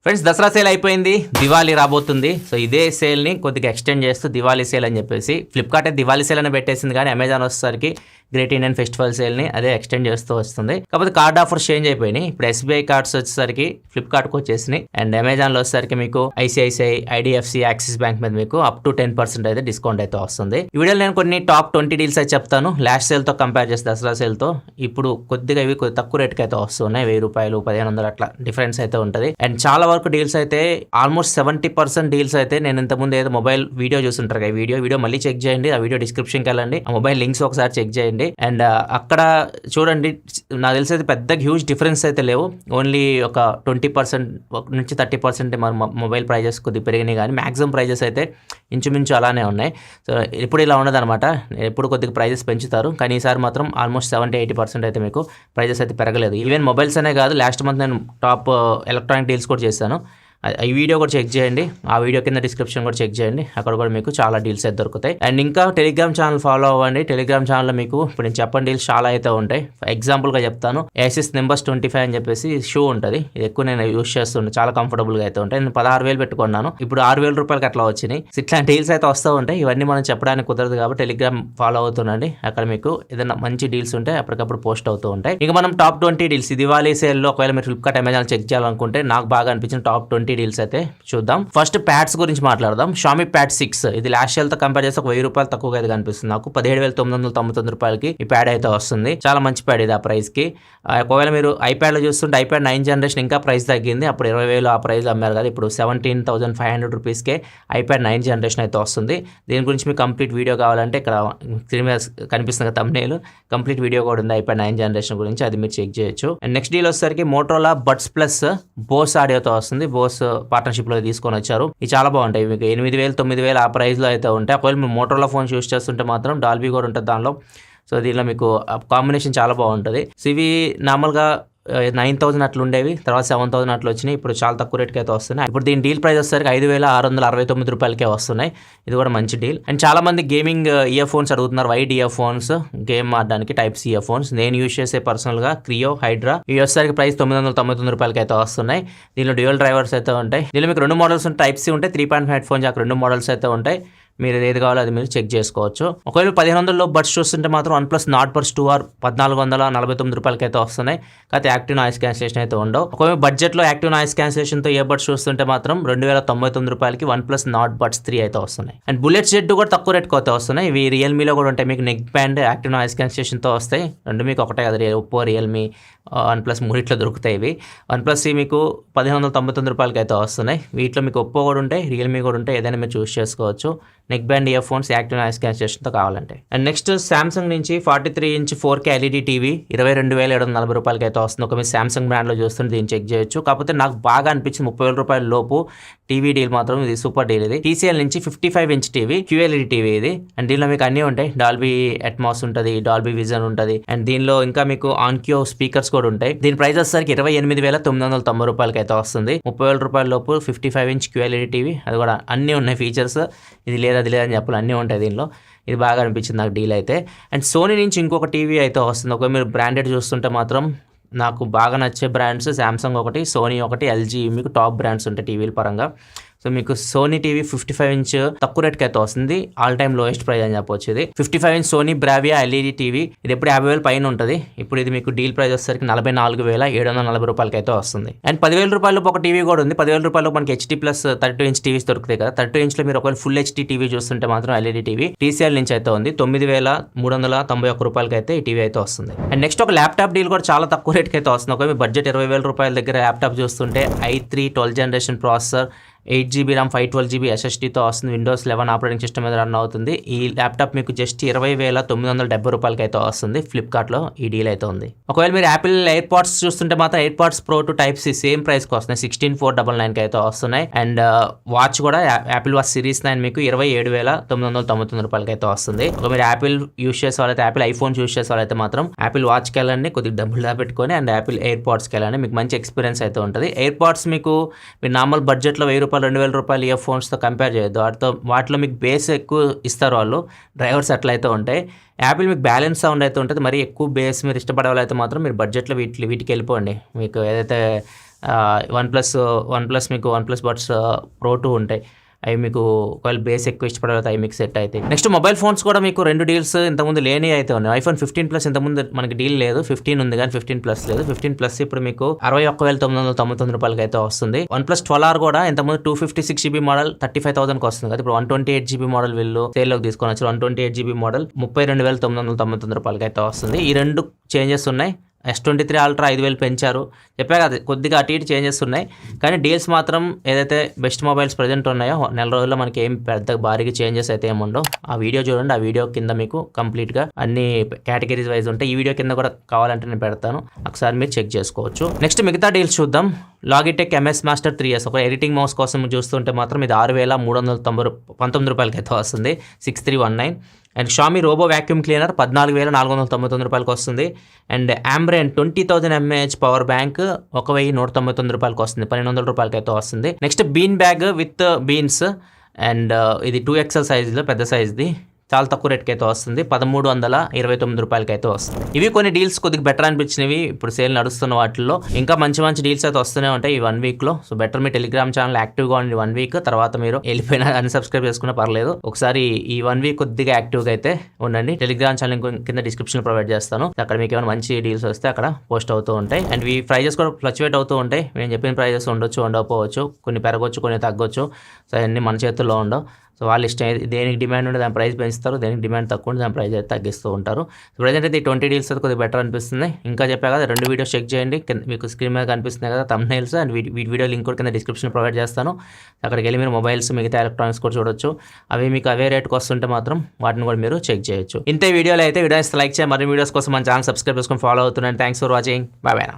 Friends, Dasara sale అయిపోయింది, దివాళీ రాబోతుంది. So ఇదే సేల్ని కొద్దిగా ఎక్స్టెండ్ చేస్తూ దివాళీ సేల్ అని చెప్పేసి ఫ్లిప్కార్ట్ దివాళీ సేల్ అని పెట్టేసింది, కానీ అమెజాన్ వచ్చేసరికి గ్రేట్ ఇండియన్ ఫెస్టివల్ సేల్ని అదే ఎక్స్టెండ్ చేస్తూ వస్తుంది. కాకపోతే కార్డ్ ఆఫర్స్ చేంజ్ అయిపోయినాయి. ఇప్పుడు SBI కార్డ్స్ వచ్చేసరికి ఫ్లిప్కార్ట్కి వచ్చేసినాయి, అండ్ అమెజాన్లో వచ్చేసరికి మీకు ICICI, IDFC, యాక్సిస్ బ్యాంక్ మీద మీకు అప్ టు 10% అయితే డిస్కౌంట్ అయితే వస్తుంది. ఈ వీడియోలో నేను కొన్ని టాప్ 20 డీల్స్ అయితే చెప్తాను. లాస్ట్ సేల్తో కంపేర్ చేస్తే దసరా సేల్తో ఇప్పుడు కొద్దిగా ఇవి తక్కువ రేట్కి అయితే వస్తున్నాయి. 1000 రూపాయలు, 1500 అట్లా డిఫరెన్స్ అయితే ఉంటుంది. అండ్ చాలా వరకు డీల్స్ అయితే ఆల్మోస్ట్ 70% డీల్స్ అయితే నేను ఇంతకుముందు ఏదో మొబైల్ వీడియో చూస్తుంటారు, వీడియో మళ్ళీ చెక్ చేయండి. ఆ వీడియో డిస్క్రిప్షన్కి వెళ్ళండి, ఆ మొబైల్ లింక్స్ ఒకసారి చెక్ చేయండి. అండ్ అక్కడ చూడండి, నాకు తెలిసి అయితే పెద్ద హ్యూజ్ డిఫరెన్స్ అయితే లేవు. ఓన్లీ ఒక 20% నుంచి 30% మన మొబైల్ ప్రైజెస్ కొద్దిగా పెరిగినాయి, కానీ మ్యాక్సిమం ప్రైజెస్ అయితే ఇంచుమించు అలానే ఉన్నాయి. సో ఇప్పుడు ఇలా ఉండదన్నమాట, ఎప్పుడు కొద్దిగా ప్రైజెస్ పెంచుతారు, కానీ ఈసారి మాత్రం ఆల్మోస్ట్ 70-80% అయితే మీకు ప్రైజెస్ అయితే పెరగలేదు. ఈవెన్ మొబైల్స్ అనే కాదు, లాస్ట్ మంత్ నేను టాప్ ఎలక్ట్రానిక్ డీల్స్ కూడా చేశాను. ఈ వీడియో కూడా చెక్ చేయండి, ఆ వీడియో కింద డిస్క్రిప్షన్ కూడా చెక్ చేయండి, అక్కడ కూడా మీకు చాలా డీల్స్ అయితే దొరుకుతాయి. అండ్ ఇంకా టెలిగ్రామ్ ఛానల్ ఫాలో అవ్వండి. టెలిగ్రామ్ ఛానల్లో మీకు ఇప్పుడు నేను చెప్పని డీల్స్ చాలా అయితే ఉంటాయి. ఎగ్జాంపుల్గా చెప్తాను, Asus Nimbus 25 అని చెప్పేసి షూ ఉంటుంది, ఇది ఎక్కువ నేను యూస్ చేస్తుంటే చాలా కంఫర్టబుల్గా అయితే ఉంటాయి. నేను 16,000 పెట్టుకున్నాను, ఇప్పుడు 6,000 రూపాయలకి అట్లా వచ్చినాయి. ఇట్లాంటి డీల్స్ అయితే వస్తూ ఉంటాయి. ఇవన్నీ మనం చెప్పడానికి కుదరదు కాబట్టి టెలిగ్రామ్ ఫాలో అవుతుండండి, అక్కడ మీకు ఏదైనా మంచి డీల్స్ ఉంటే అప్పటికప్పుడు పోస్ట్ అవుతూ ఉంటాయి. ఇక మనం టాప్ 20 డీల్స్ దివాళీ సేల్లో ఒకవేళ మీరు ఫ్లిప్కార్ట్ అమెజాన్ చెక్ చేయాలనుకుంటే నాకు బాగా అనిపించిన టాప్ 20 డీల్స్ అయితే చూద్దాం. ఫస్ట్ ప్యాడ్స్ గురించి మాట్లాడదాం. Xiaomi Pad 6 ఇది లాస్ట్ ఇయర్ తో కంపేర్ చేస్తే 1000 రూపాయలు తక్కువగా అయితే కనిపిస్తుంది నాకు. 17,999 రూపాయలకి ఈ ప్యాడ్ అయితే వస్తుంది. చాలా మంచి ప్యాడ్ ఇది ఆ ప్రైస్ కి. ఒకవేళ మీరు ఐప్యాడ్ లో చూస్తుంటే ఐప్యాడ్ 9 జనరేషన్ ఇంకా ప్రైస్ తగ్గింది. అప్పుడు 20,000 ఆ ప్రైస్ అమ్మారు కదా, ఇప్పుడు 17,500 రూపీస్కే ఐప్యాడ్ 9 జనరేషన్ అయితే వస్తుంది. దీని గురించి మీకు కంప్లీట్ వీడియో కావాలంటే ఇక్కడ స్క్రీన్ మీద కనిపిస్తుంది కదా థంబ్నెయిల్, కంప్లీట్ వీడియో కూడా ఉంది ఐప్యాడ్ 9 జనరేషన్ గురించి, అది మీరు చెక్ చేయొచ్చు. అండ్ నెక్స్ట్ డీల్ వచ్చేసరికి Motorola Buds Plus బోస్ ఆడియోతో వస్తుంది. బోస్ పార్ట్నర్షిప్ లో తీసుకొని వచ్చారు. ఇవి చాలా బాగుంటాయి, మీకు 8,000 9,000 ఆ ప్రైస్ లో అయితే ఉంటాయి. ఒకవేళ మీరు మోటరోలా ఫోన్స్ యూస్ చేస్తుంటే మాత్రం డాల్బీ కూడా ఉంటుంది దానిలో. సో దీనిలో మీకు కాంబినేషన్ చాలా బాగుంటుంది. సో ఇవి నార్మల్గా 9,000 అట్లు ఉండేవి, తర్వాత 7,000 అట్లు వచ్చినాయి, ఇప్పుడు చాలా తక్కువ రేట్కి అయితే వస్తున్నాయి. ఇప్పుడు దీని డీల్ ప్రైస్ వచ్చేసరికి 5,669 రూపాయలకే వస్తున్నాయి. ఇది కూడా మంచి డీల్. అండ్ చాలా మంది గేమింగ్ ఇయర్ ఫోన్స్ అడుగుతున్నారు, వైడ్ ఇయర్ ఫోన్స్ గేమ్ ఆడడానికి Type-C ఇయర్ ఫోన్స్. నేను యూస్ చేసే పర్సనల్గా క్రియో హైడ్రా, ఇవి వచ్చేసరికి ప్రైస్ 999 రూపాయలకి అయితే వస్తున్నాయి. దీనిలో డ్యూయల్ డ్రైవర్స్ అయితే ఉంటాయి. దీనిలో మీకు 2 మోడల్స్ ఉంటాయి, Type-C ఉంటాయి, 3.5 హెడ్ ఫోన్ జాక్ 2 మోడల్స్ అయితే ఉంటాయి. మీరు ఏది కావాలో అది మీరు చెక్ చేసుకోవచ్చు. ఒకవేళ 1,500లో బడ్స్ చూస్తుంటే మాత్రం OnePlus Nord Buds 2R 1,449 రూపాయలకి అయితే వస్తున్నాయి. కాకపోతే యాక్టివ్ నాయిస్ క్యాన్సిలేషన్ అయితే ఉండవు. ఒకవేళ బడ్జెట్లో యాక్టివ్ నాయిస్ క్యాన్సిలేషన్తో ఇయర్ బడ్స్ చూస్తుంటే మాత్రం 2,099 రూపాయలకి OnePlus Nord Buds 3 అయితే వస్తున్నాయి. అండ్ బుల్లెట్ జెడ్ కూడా తక్కువ రేట్కి అయితే వస్తున్నాయి. ఇవి రియల్మీలో కూడా ఉంటాయి, మీకు నెక్ బ్యాండ్ యాక్టివ్ నాయిస్ క్యాన్సిలేషన్తో వస్తాయి. రెండు మీకు ఒకటే కదా, ఒప్పో రియల్మీ OnePlus మూడిట్లో దొరుకుతాయి. ఇవి OnePlus మీకు 1,599 రూపాయలకి అయితే వస్తున్నాయి. వీటిలో మీకు ఒప్పో కూడా ఉంటాయి, రియల్మీ కూడా ఉంటాయి, ఏదైనా మీరు చూస్ చేసుకోవచ్చు. Neckband earphones active noise క్యాన్సిలేషన్తో కావాలంటే. అండ్ నెక్స్ట్ సామ్సంగ్ నుంచి 43 ఇంచ్ 4K LED టీవీ 22,740 రూపాయలకి అయితే వస్తుంది. ఒక మీరు సామ్సంగ్ బ్రాండ్లో చూస్తుంటే దీన్ని చెక్ చేయొచ్చు. కాకపోతే నాకు బాగా అనిపించింది 30,000 రూపాయల లోపు టీవీ డీల్ మాత్రం ఇది సూపర్ డీల్. ఇది TCL నుంచి 55 ఇంచ్ టీవీ QLED టీవీ ఇది. అండ్ దీనిలో మీకు అన్నీ ఉంటాయి, డాల్బీ అట్మాస్ ఉంటుంది, డాల్బీ విజన్ ఉంటుంది, అండ్ దీనిలో ఇంకా మీకు ఆన్క్యో స్పీకర్స్ కూడా ఉంటాయి. దీని ప్రైస్ వచ్చేసరికి 28,990 రూపాయలకి అయితే వస్తుంది. 30,000 రూపాయల లోపు 55 ఇంచ్ QLED టీవీ, అది కూడా అన్నీ ఉన్నాయి ఫీచర్స్. ఇది లేదా అది లేదని చెప్పాలి, అన్నీ ఉంటాయి దీనిలో. ఇది బాగా అనిపించింది నాకు డీల్ అయితే. అండ్ సోనీ నుంచి ఇంకొక టీవీ అయితే వస్తుంది. ఒకవేళ మీరు బ్రాండెడ్ చూస్తుంటే మాత్రం నాకు బాగా నచ్చే బ్రాండ్స్ సామ్సంగ్ ఒకటి, సోనీ ఒకటి, LG మీకు టాప్ బ్రాండ్స్ ఉంటాయి టీవీల పరంగా. సో మీకు సోనీ టీవీ 55 ఇంచ్ తక్కువ రేట్కి అయితే వస్తుంది, ఆల్ టైమ్ లోయెస్ట్ ప్రైస్ అని చెప్పొచ్చు. ఇది 55 inch Sony Bravia LED TV, ఇది ఎప్పుడు 50,000 పైన ఉంటుంది. ఇప్పుడు ఇది మీకు డీల్ ప్రైస్ వచ్చేసరికి 44,740 రూపాయలకి అయితే వస్తుంది. అండ్ 10,000 రూపాయలు ఒక టీవీ కూడా ఉంది. 10,000 రూపాయలు మనకి HD+ 32 ఇంచ్ టీవీస్ దొరుకుతాయి కదా. 32 ఇంచ్లో మీరు ఒకవేళ ఫుల్ HD టీవీ చూస్తుంటే మాత్రం LED టీవీ TCL నుంచి అయితే ఉంది. 9,391 రూపాయలకి అయితే ఈ టీవీ అయితే వస్తుంది. అండ్ నెక్స్ట్ ఒక ల్యాప్టాప్ డీల్ కూడా చాలా తక్కువ రేట్కి అయితే వస్తుంది. ఒకవేళ మీ బడ్జెట్ 20,000 రూపాయల దగ్గర ల్యాప్టాప్ చూస్తుంటే i3 12th generation processor, 8GB RAM 512GB SSDతో వస్తుంది. Windows 11 ఆపరేటింగ్ సిస్టమ్ మీద రన్ అవుతుంది. ఈ ల్యాప్టాప్ మీకు జస్ట్ 20,970 రూపాయలకి అయితే వస్తుంది. ఫ్లిప్కార్ట్లో ఈ డీల్ అయితే ఉంది. ఒకవేళ మీరు యాపిల్ ఎయిర్పాడ్స్ చూస్తుంటే మాత్రం AirPods Pro to Type-C same ప్రైస్కి వస్తున్నాయి, 16,499కి అయితే వస్తున్నాయి. అండ్ వాచ్ కూడా యాపిల్ వాచ్ సిరీస్ 9 మీకు 27,999 రూపాయలకి అయితే వస్తుంది. ఒక మీరు యాపిల్ యూస్ చేసే వాళ్ళైతే, యాపిల్ ఐఫోన్స్ యూస్ చేసే వాళ్ళైతే మాత్రం యాపిల్ వాచ్కి వెళ్ళండి, కొద్దిగా డబ్బులు దాపెట్టుకొని, అండ్ యాపిల్ ఎయిర్పాడ్స్కి వెళ్ళండి, మీకు మంచి ఎక్స్పీరియన్స్ అయితే ఉంటుంది. ఎయిర్పాడ్స్ మీకు మీరు నార్మల్ బడ్జెట్లో 1,000 రూపాయలు 2,000 రూపాయలు ఇయర్ ఫోన్స్తో కంపేర్ చేయొద్దు. వాటిలో మీకు బేస్ ఎక్కువ ఇస్తారు వాళ్ళు, డ్రైవర్స్ అట్లయితే ఉంటాయి. యాపిల్ మీకు బ్యాలెన్స్ సౌండ్ అయితే ఉంటుంది, మరి ఎక్కువ బేస్ మీరు ఇష్టపడే వాళ్ళైతే మాత్రం మీరు బడ్జెట్లో వీటికి వెళ్ళిపోండి. మీకు ఏదైతే వన్ ప్లస్ మీకు వన్ ప్లస్ బడ్స్ Pro 2 ఉంటాయి. అవి మీకు ఒకవేళ బేస్ ఎక్కువ ఇష్టపడతాయి, అవి మీకు సెట్ అవుతాయి. నెక్స్ట్ మొబైల్ ఫోన్స్ కూడా మీకు 2 డీల్స్ ఇంతకుముందు లేని అయితే ఉన్నాయి. iPhone 15 Plus ఇంతకుముందు మనకి డీల్ లేదు, 15 ఉంది కానీ 15 Plus లేదు. 15 Plus ఇప్పుడు మీకు 61,999 రూపాయలకి అయితే వస్తుంది. OnePlus 12R కూడా ఇంతకుముందు 256GB మోడల్ 35,000కి వస్తుంది కదా, ఇప్పుడు 128GB మోడల్ వీళ్ళు సేల్లోకి తీసుకొని వచ్చారు. 128GB మోడల్ 32,999 రూపాయలకి అయితే వస్తుంది. ఈ 2 చేంజెస్ ఉన్నాయి. S23 Ultra 5,000 పెంచారు, చెప్పా కదా, కొద్దిగా అటు ఇటు చేంజెస్ ఉన్నాయి. కానీ డీల్స్ మాత్రం ఏదైతే బెస్ట్ మొబైల్స్ ప్రజెంట్ ఉన్నాయో నెల రోజుల్లో మనకి ఏం పెద్ద భారీగా చేంజెస్ అయితే ఏముండవు. ఆ వీడియో చూడండి, ఆ వీడియో కింద మీకు కంప్లీట్గా అన్ని కేటగిరీస్ వైజ్ ఉంటాయి. ఈ వీడియో కింద కూడా కావాలంటే నేను పెడతాను, ఒకసారి మీరు చెక్ చేసుకోవచ్చు. నెక్స్ట్ మిగతా డీల్స్ చూద్దాం. Logitech MS Master 3S ఒక ఎడిటింగ్ మౌస్ కోసం చూస్తుంటే మాత్రం ఇది 6,319 రూపాయలకి అయితే వస్తుంది, 6,319. And Xiaomi robo vacuum cleaner 14,499 రూపాయలకి వస్తుంది. And Ambren 20,000 mAh power bank 1,199 రూపాయలకి వస్తుంది, 1,200 రూపాయలకి అయితే వస్తుంది. Next bean bag with beans, and ఇది 2XL సైజులో పెద్ద సైజ్ది, చాలా తక్కువ రేట్కి అయితే వస్తుంది, 1,329 రూపాయలకి అయితే వస్తుంది. ఇవి కొన్ని డీల్స్ కొద్దిగా బెటర్ అనిపించినవి ఇప్పుడు సేల్ నడుస్తున్న వాటిల్లో. ఇంకా మంచి మంచి డీల్స్ అయితే వస్తూనే ఉంటాయి ఈ 1 వీక్లో. సో బెటర్ మీ టెలిగ్రామ్ ఛానల్ యాక్టివ్గా ఉండి 1 వీక్ తర్వాత మీరు వెళ్ళిపోయినా అన్సబ్స్క్రైబ్ చేసుకున్నా పర్లేదు. ఒకసారి ఈ 1 వీక్ కొద్దిగా యాక్టివ్గా అయితే ఉండండి. టెలిగ్రామ్ ఛానల్ కింద డిస్క్రిప్షన్ ప్రొవైడ్ చేస్తాను, అక్కడ మీకు ఏమైనా మంచి డీల్స్ వస్తే అక్కడ పోస్ట్ అవుతూ ఉంటాయి. అండ్ ఈ ప్రైజెస్ కూడా ఫ్లక్చువేట్ అవుతూ ఉంటాయి. నేను చెప్పిన ప్రైజెస్ ఉండొచ్చు, ఉండకపోవచ్చు, కొన్ని పెరగవచ్చు, కొన్ని తగ్గొచ్చు. సో అవన్నీ మన చేతుల్లో ఉండవు. సో వాళ్ళు ఇష్టం దేనికి డిమాండ్ ఉంటే దాని ప్రైస్ పెంచుతారు, దేనికి డిమాండ్ తక్కువ ఉంటే దాని ప్రైస్ అయితే తగ్గిస్తూ ఉంటారు. సో ప్రజెంట్ అయితే ఈ 20 డీల్స్ అయితే కొద్దిగా బెటర్ అనిపిస్తుంది. ఇంకా చెప్పా కదా, 2 వీడియోస్ చెక్ చేయండి, మీకు స్క్రీన్ మీద కనిపిస్తున్నాయి కదా థంబ్నెయిల్స్, అండ్ వీడియో లింక్ కూడా కింద డిస్క్రిప్షన్ ప్రొవైడ్ చేస్తాను. అక్కడికి వెళ్ళి మీరు మొబైల్స్ మిగతా ఎలక్ట్రానిక్స్ కూడా చూడొచ్చు. అవి మీకు అవే రేట్కి వస్తుంటే మాత్రం వాటిని కూడా మీరు చెక్ చేయొచ్చు. ఇంతే వీడియోలో అయితే వీడియోస్ లైక్ చేయండి, మరిన్ని వీడియోస్ కోసం మన ఛానల్ సబ్స్క్రైబ్ చేసుకొని ఫాలో అవుతున్నాను. Thanks for watching, bye bye.